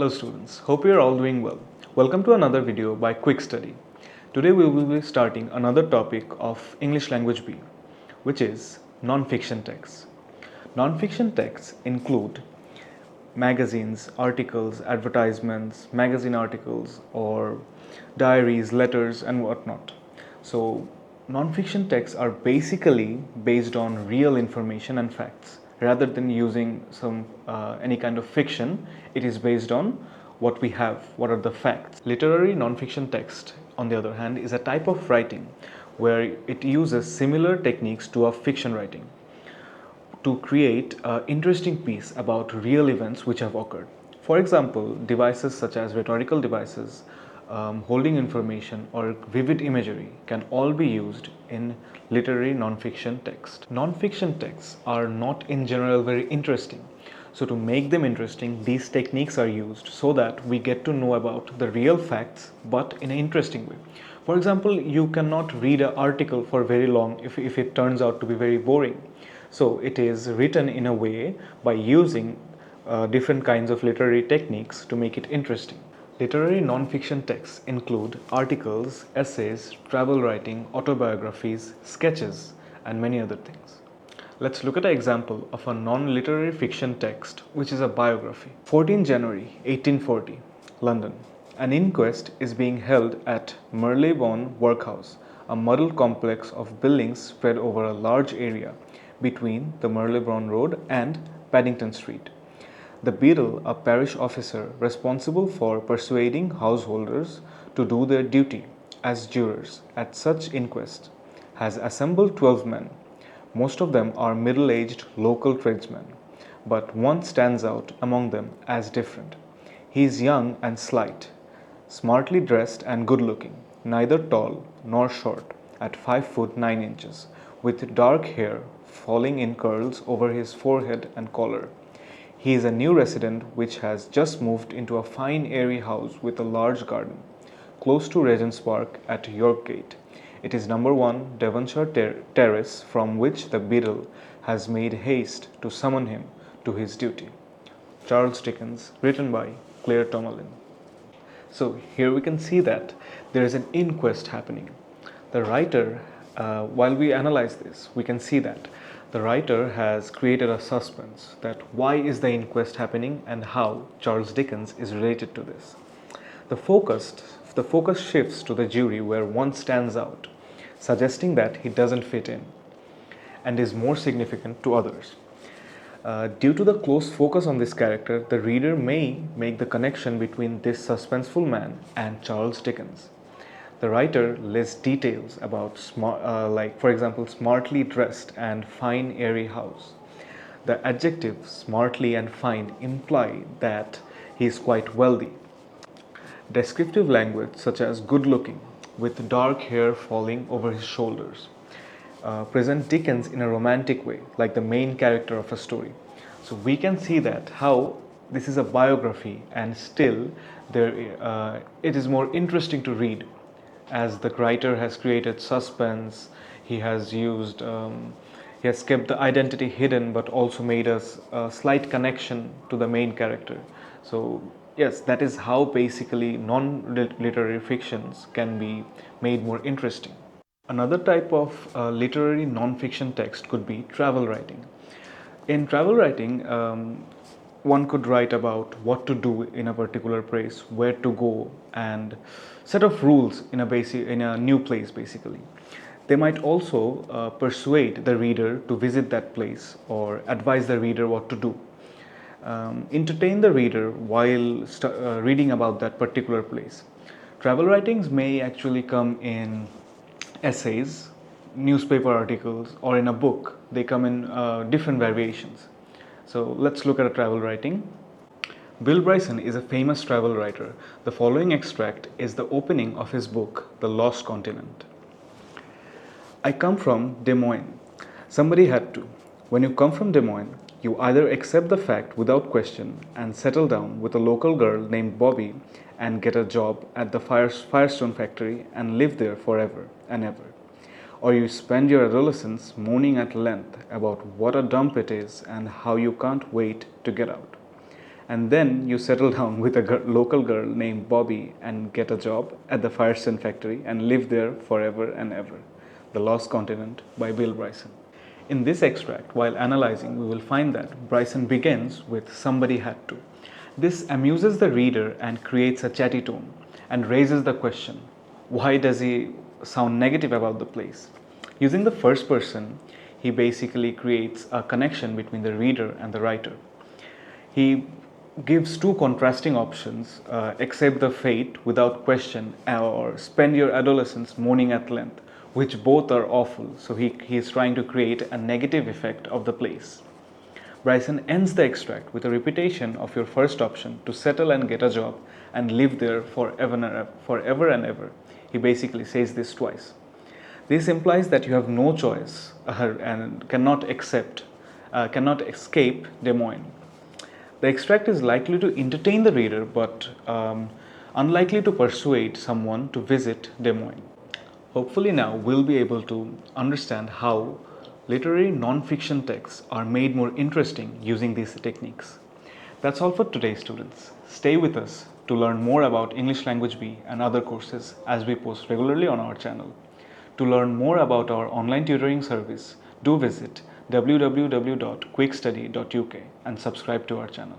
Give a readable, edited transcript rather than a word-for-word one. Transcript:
Hello students, hope you are all doing well. Welcome to another video by QuickStudy. Today we will be starting another topic of English Language B, which is non-fiction texts. Non-fiction texts include magazines, articles, advertisements, magazine articles, or diaries, letters, and whatnot. So, non-fiction texts are basically based on real information and facts. Rather than using any kind of fiction, it is based on what we have, what are the facts. Literary non-fiction text, on the other hand, is a type of writing where it uses similar techniques to a fiction writing to create an interesting piece about real events which have occurred. For example, devices such as rhetorical devices, holding information, or vivid imagery can all be used in literary non-fiction text. Non-fiction texts are not in general very interesting. So to make them interesting, these techniques are used so that we get to know about the real facts but in an interesting way. For example, you cannot read an article for very long if it turns out to be very boring. So it is written in a way by using different kinds of literary techniques to make it interesting. Literary non-fiction texts include articles, essays, travel writing, autobiographies, sketches, and many other things. Let's look at an example of a non-literary fiction text, which is a biography. 14 January 1840, London. An inquest is being held at Marylebone Workhouse, a model complex of buildings spread over a large area between the Marylebone Road and Paddington Street. The beadle, a parish officer responsible for persuading householders to do their duty as jurors at such inquest, has assembled 12 men. Most of them are middle-aged local tradesmen, but one stands out among them as different. He is young and slight, smartly dressed and good-looking, neither tall nor short, at 5 foot 9 inches, with dark hair falling in curls over his forehead and collar. He is a new resident which has just moved into a fine airy house with a large garden, close to Regent's Park at Yorkgate. It is number 1 Devonshire Terrace, from which the beadle has made haste to summon him to his duty. Charles Dickens, written by Claire Tomalin. So here we can see that there is an inquest happening. The writer, while we analyze this, we can see that the writer has created a suspense that why is the inquest happening and how Charles Dickens is related to this. The focus shifts to the jury where one stands out, suggesting that he doesn't fit in and is more significant to others. Due to the close focus on this character, the reader may make the connection between this suspenseful man and Charles Dickens. The writer lists details about, for example, smartly dressed and fine airy house. The adjectives smartly and fine imply that he is quite wealthy. Descriptive language such as good looking, with dark hair falling over his shoulders, present Dickens in a romantic way, like the main character of a story. So we can see that how this is a biography and still it is more interesting to read, as the writer has created suspense. He has kept the identity hidden but also made a slight connection to the main character. So yes, that is how basically non-literary fictions can be made more interesting. Another type of literary non-fiction text could be travel writing. In travel writing, one could write about what to do in a particular place, where to go, and set of rules in a new place basically. They might also persuade the reader to visit that place or advise the reader what to do. Entertain the reader while reading about that particular place. Travel writings may actually come in essays, newspaper articles, or in a book. They come in different variations. So let's look at a travel writing. Bill Bryson is a famous travel writer. The following extract is the opening of his book, The Lost Continent. I come from Des Moines. Somebody had to. When you come from Des Moines, you either accept the fact without question and settle down with a local girl named Bobby and get a job at the Firestone factory and live there forever and ever. Or you spend your adolescence moaning at length about what a dump it is and how you can't wait to get out. and then you settle down with a local girl named Bobby and get a job at the Pearson factory and live there forever and ever. The Lost Continent by Bill Bryson. In this extract, while analyzing, we will find that Bryson begins with "somebody had to." This amuses the reader and creates a chatty tone and raises the question, why does he sound negative about the place? Using the first person, he basically creates a connection between the reader and the writer. He gives two contrasting options: accept the fate without question, or spend your adolescence mourning at length, which both are awful. So he is trying to create a negative effect of the place. Bryson ends the extract with a repetition of your first option, to settle and get a job and live there forever and ever. He basically says this twice. This implies that you have no choice and cannot escape Des Moines. The extract is likely to entertain the reader, but unlikely to persuade someone to visit Des Moines. Hopefully now we'll be able to understand how literary non-fiction texts are made more interesting using these techniques. That's all for today, students. Stay with us to learn more about English Language B and other courses as we post regularly on our channel. To learn more about our online tutoring service, do visit www.quickstudy.uk and subscribe to our channel.